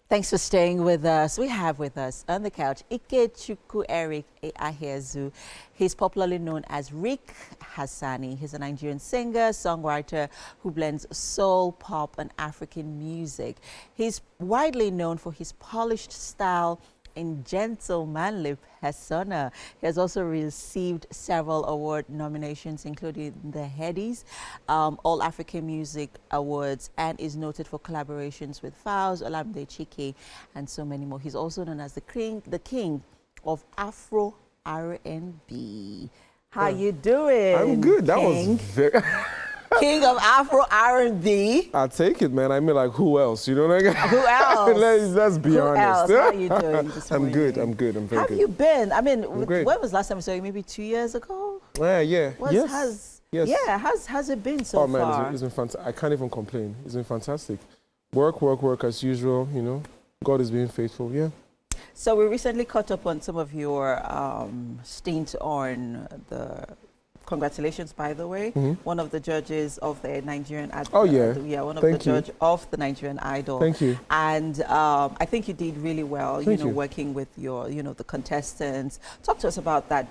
Thanks for staying with us. We have with us on the couch Ikechukwu Eric Ahezu. He's popularly known as Ric Hassani. He's a Nigerian singer, songwriter who blends soul, pop, and African music. He's widely known for his polished style and gentlemanly persona. He has also received several award nominations, including the Headies, All African Music Awards, and is noted for collaborations with Fowles, Olamide Chike, and so many more. He's also known as the King of Afro RnB. How you doing? I'm good. That King? was very... King of Afro RnB. I'll take it, man. I mean, like, who else? You know what I mean? Who else? let's be who honest. Else? How are you doing this morning? I'm good. I'm good. I'm very How good. have you been? I mean, great. when was last time we saw you? Maybe 2 years ago? Yeah. Yes. Yes. How's it been so oh, man, far? it's been fantastic. I can't even complain. It's been fantastic. Work as usual, you know. God is being faithful, yeah. So we recently caught up on some of your stint on the... Congratulations, by the way. One of the judges of the Nigerian Idol. Oh, yeah. One of Thank the you. judge of the Nigerian Idol. Thank you. And I think you did really well, Thank you. working with your, the contestants. Talk to us about that,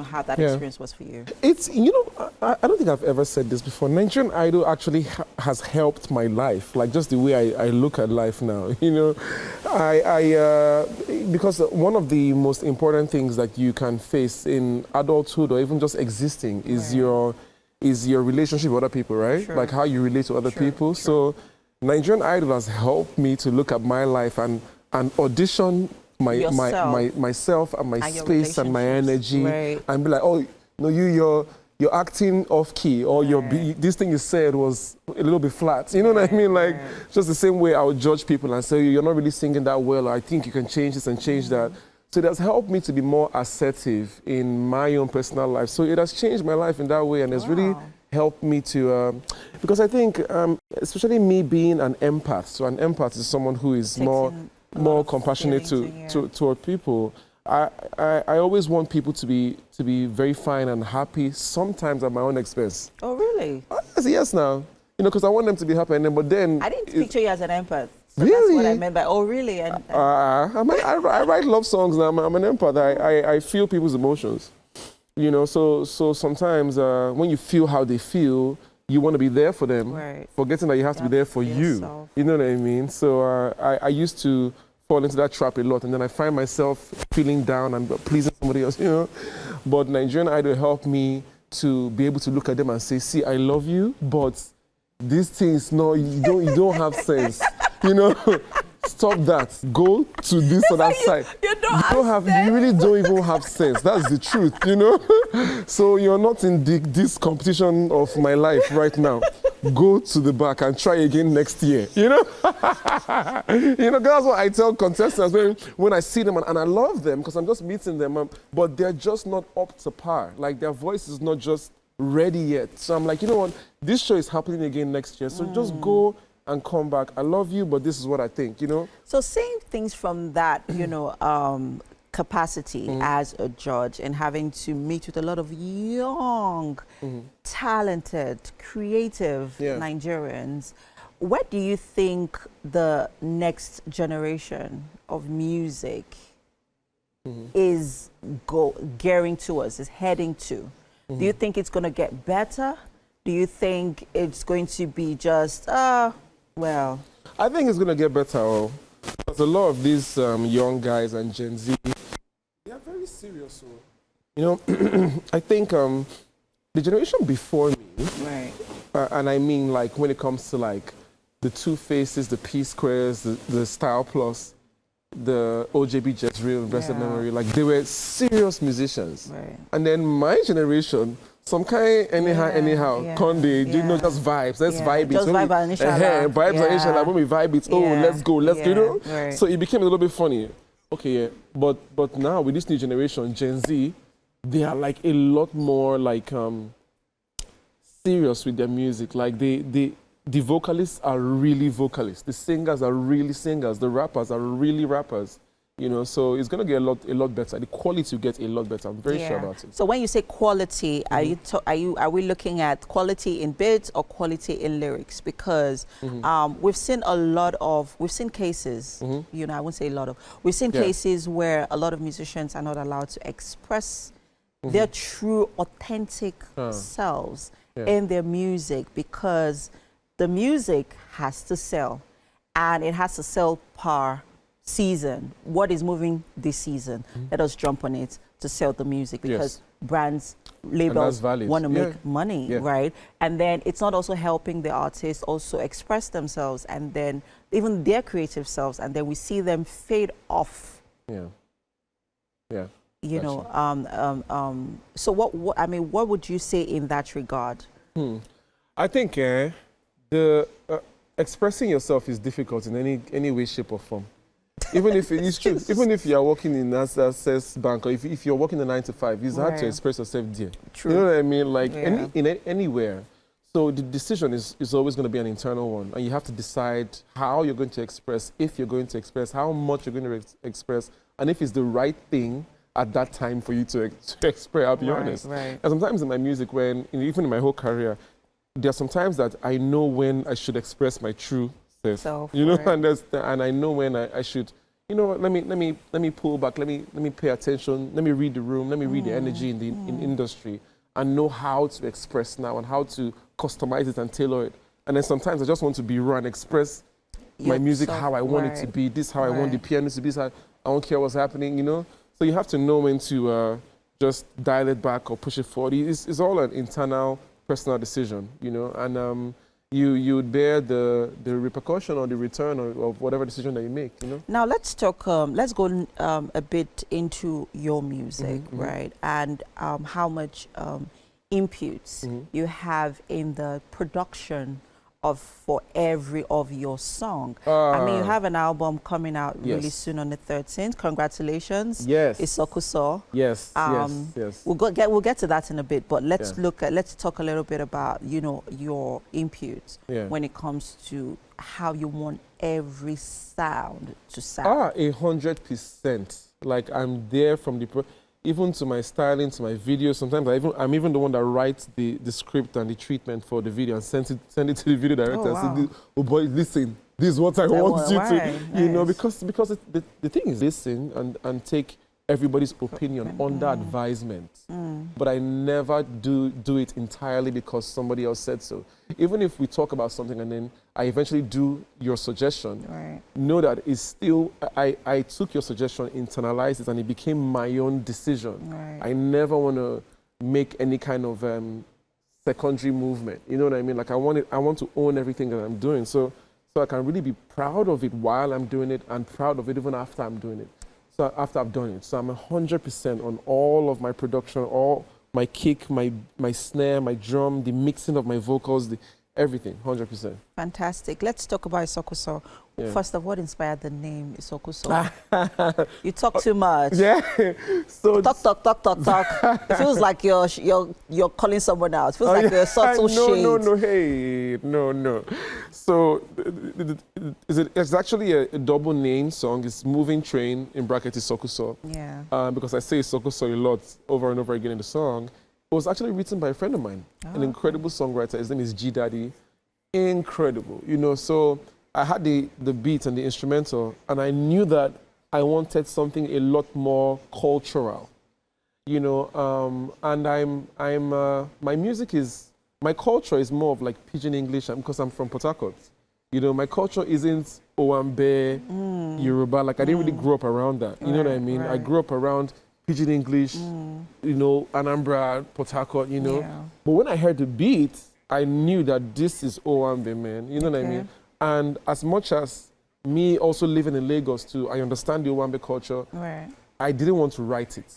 how that experience was for you. It's, I don't think I've ever said this before. Nigerian Idol actually has helped my life, like just the way I look at life now, because one of the most important things that you can face in adulthood or even just existing is your relationship with other people, right? Sure. Like how you relate to other people. Sure. So Nigerian Idol has helped me to look at my life and audition myself and my space and my energy, right. and be like, oh, no, you're acting off key, or this thing you said was a little bit flat. You know what I mean? Like just the same way I would judge people and say you're not really singing that well, or I think you can change this and change that. So it has helped me to be more assertive in my own personal life. So it has changed my life in that way, and it's really helped me to, because I think, especially me being an empath. So an empath is someone who is more compassionate toward people. I always want people to be very fine and happy, sometimes at my own expense. Oh, really? Yes, now. Because I want them to be happy, but then... I didn't picture you as an empath. So really? That's what I meant by, oh, really? And I write love songs now. I'm an empath. I feel people's emotions. So sometimes when you feel how they feel, you want to be there for them, forgetting that you have to be there for you. You know what I mean? So I used to fall into that trap a lot, and then I find myself feeling down and pleasing somebody else, But Nigerian Idol helped me to be able to look at them and say, see, I love you, but these things, no, you don't have sense. Stop that. Go to this other side. You really don't even have sense. That's the truth, So you're not in this competition of my life right now. Go to the back and try again next year. That's what I tell contestants when I see them, and I love them because I'm just meeting them, but they're just not up to par. Like their voice is not just ready yet. So I'm like, you know what? This show is happening again next year. So just go and come back. I love you, but this is what I think, So saying things from that, capacity as a judge and having to meet with a lot of young, talented, creative Nigerians, where do you think the next generation of music is gearing towards, is heading to? Do you think it's going to get better? Do you think it's going to be just, well... I think it's going to get better. Because a lot of these young guys and Gen Z, they are very serious. I think the generation before me, and I mean like when it comes to like the Two Faces, the P Squares, the Style Plus, the OJB Jezreel, blessed memory, like they were serious musicians. And then my generation, some kind anyhow, Conde, just vibes. Let's vibe it. Just vibe and inshallah. Vibes and inshallah. When we vibe it, let's go, So it became a little bit funny. Okay, but now with this new generation, Gen Z, they are like a lot more like serious with their music. Like the vocalists are really vocalists. The singers are really singers. The rappers are really rappers. You know, so it's going to get a lot better. The quality will get a lot better. I'm very sure about it. So when you say quality, are we looking at quality in beats or quality in lyrics? Because we've seen cases. You know, I wouldn't say a lot of. We've seen cases where a lot of musicians are not allowed to express their true, authentic selves in their music, because the music has to sell, and it has to sell per season. What is moving this season? Let us jump on it to sell the music, because brands, labels want to make money, right? And then it's not also helping the artists also express themselves, and then even their creative selves, and then we see them fade off. You know, so what I mean, what would you say in that regard? I think the expressing yourself is difficult in any way, shape, or form. Even if it's true, even if you are working in Access Bank, or if you're working a 9 to 5, it's hard to express yourself there. True. You know what I mean? Like anywhere. So the decision is always going to be an internal one, and you have to decide how you're going to express, if you're going to express, how much you're going to express, and if it's the right thing at that time for you to express. I'll be honest. And sometimes in my music, even in my whole career, there are some times that I know when I should express my true self, you know, and I know when I should, you know, let me pull back, let me pay attention, let me read the room, let me read the energy in the industry, and know how to express now and how to customize it and tailor it. And then sometimes I just want to be raw and express my music how I want it to be. This how I want the piano to be. This how I don't care what's happening, you know. So you have to know when to just dial it back or push it forward. It's all an internal, personal decision, you know, and you would bear the repercussion or the return of whatever decision that you make, you know. Now let's talk. Let's go a bit into your music, right, and how much inputs you have in the production for every of your song. I mean, you have an album coming out really soon on the 13th. Congratulations. Yes. Isokuso. Yes. Yes. We'll get to that in a bit, but let's let's talk a little bit about, you know, your inputs when it comes to how you want every sound to sound. 100%. Like, I'm there from even to my styling, to my videos. Sometimes I'm even the one that writes the script and the treatment for the video and send it to the video director and say, oh boy, listen, this is what I want you to, you know, because the thing is, listen and take everybody's opinion under advisement. But I never do it entirely because somebody else said so. Even if we talk about something and then I eventually do your suggestion, know that it's still, I took your suggestion, internalized it, and it became my own decision. I never want to make any kind of secondary movement. You know what I mean? Like, I want to own everything that I'm doing. So I can really be proud of it while I'm doing it and proud of it even after I'm doing it. So after I've done it. So I'm 100% on all of my production, all my kick, my snare, my drum, the mixing of my vocals, everything, 100%. Fantastic. Let's talk about Isokuso. First of all, what inspired the name Isokuso? You talk too much. So talk. It feels like you're calling someone out. It feels like you're a subtle shade. No. So it's actually a double name song. It's Moving Train, in bracket Isokuso. Because I say Isokuso a lot over and over again in the song. It was actually written by a friend of mine, an incredible songwriter. His name is G Daddy. Incredible, you know. So I had the beat and the instrumental, and I knew that I wanted something a lot more cultural, you know. And my music is, my culture is more of like Pidgin English, because I'm from Port Harcourt. You know, my culture isn't Owambe, Yoruba. Like, I didn't really grow up around that. You know what I mean? I grew up around Pidgin English, you know, Anambra, Port Harcourt, you know. But when I heard the beat, I knew that this is Owambe, man. You know what I mean? And as much as me also living in Lagos too, I understand the Owambe culture. I didn't want to write it.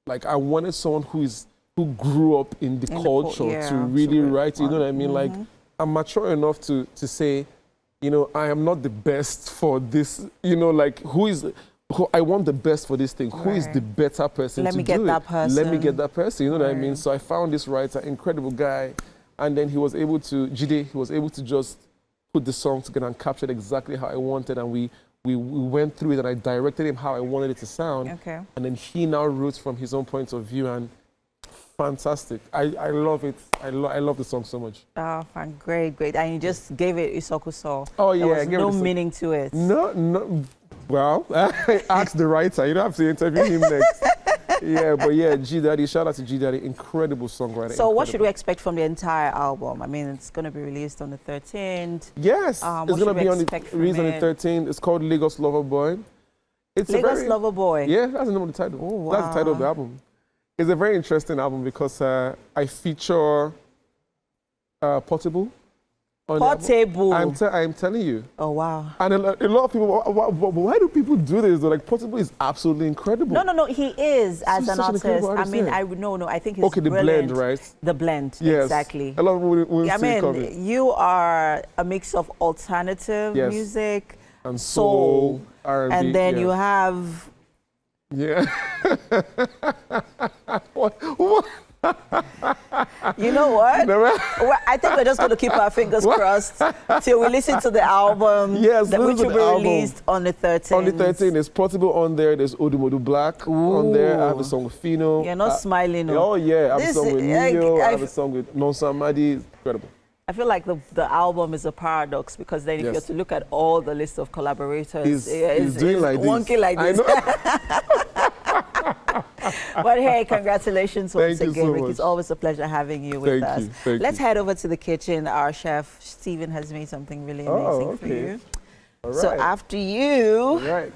Like, I wanted someone who grew up in the culture to really write it. You know what I mean? Like, I'm mature enough to say, you know, I am not the best for this. You know, like, I want the best for this thing. Who is the better person to do it? Let me get that person. You know what I mean? So I found this writer, incredible guy, and then he was able to just put the song together and capture it exactly how I wanted, and we we went through it and I directed him how I wanted it to sound. Okay. And then he now wrote from his own point of view, and fantastic. I love it. I love the song so much. Oh, fine. Great. And you just gave it Isokuso. Oh, yeah. There was no meaning to it. No. Well, ask the writer. You don't have to interview him next. Yeah, but yeah, G Daddy, shout out to G Daddy, incredible songwriter. So what should we expect from the entire album? I mean, it's going to be released on the 13th. Yes, it's going to be released on the 13th. It's called Lagos Lover Boy. It's Lagos Lover Boy? Yeah, that's the name of the title. Oh, wow. That's the title of the album. It's a very interesting album because I feature Portable. Portable. I'm telling you. Oh, wow. And a lot of people, why do people do this? They're like, Portable is absolutely incredible. No, he is as an artist. I mean, I think he's okay, the brilliant. blend, right? The blend, yes. exactly. A lot of people will I mean, you are a mix of alternative music and soul, R&B, and then you have... Yeah. What? You know what? Well, I think we're just going to keep our fingers crossed till we listen to the album, which will be released on the 13th. On the 13th, there's Portable on there. There's Odumodu Black on there. I have a song with Fino. You're not smiling. Oh, yeah. I have a song with Neo. I have a song with Nonsa Madi. Incredible. I feel like the album is a paradox because then if you have to look at all the list of collaborators, it's doing like wonky like this. But hey, congratulations once again, Rick. It's always a pleasure having you with us. Let's head over to the kitchen. Our chef, Steven, has made something really amazing for you. All right. So after you... All right.